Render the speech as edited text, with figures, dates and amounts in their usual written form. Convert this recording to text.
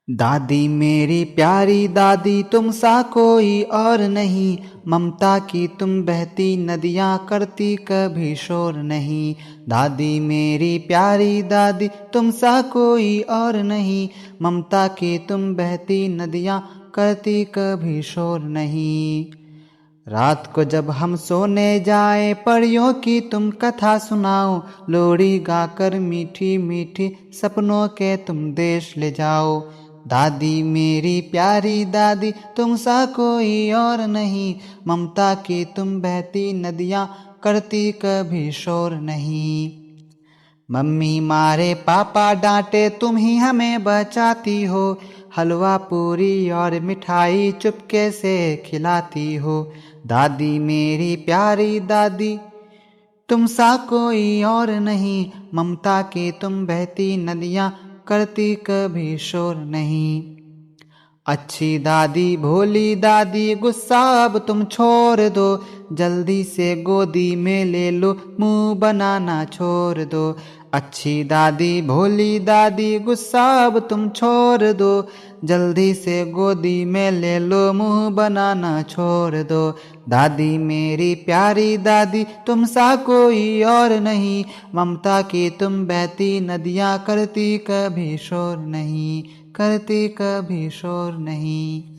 दादी मेरी प्यारी दादी तुम सा कोई और नहीं, ममता की तुम बहती नदियाँ करती कभी शोर नहीं। दादी मेरी प्यारी दादी तुम सा कोई और नहीं, ममता की तुम बहती नदियाँ करती कभी शोर नहीं। रात को जब हम सोने जाए परियों की तुम कथा सुनाओ, लोरी गाकर मीठी मीठी सपनों के तुम देश ले जाओ। दादी मेरी प्यारी दादी तुम सा कोई और नहीं, ममता की तुम बहती नदियाँ करती कभी शोर नहीं। मम्मी मारे पापा डांटे तुम ही हमें बचाती हो, हलवा पूरी और मिठाई चुपके से खिलाती हो। दादी मेरी प्यारी दादी तुम सा कोई और नहीं, ममता की तुम बहती नदियाँ करती कभी शोर नहीं। अच्छी दादी भोली दादी गुस्सा अब तुम छोड़ दो, जल्दी से गोदी में ले लो मुंह बनाना छोड़ दो। अच्छी दादी भोली दादी गुस्सा अब तुम छोड़ दो, जल्दी से गोदी में ले लो मुंह बनाना छोड़ दो। दादी मेरी प्यारी दादी तुम सा कोई और नहीं, ममता की तुम बहती नदियाँ करती कभी शोर नहीं, करती कभी शोर नहीं।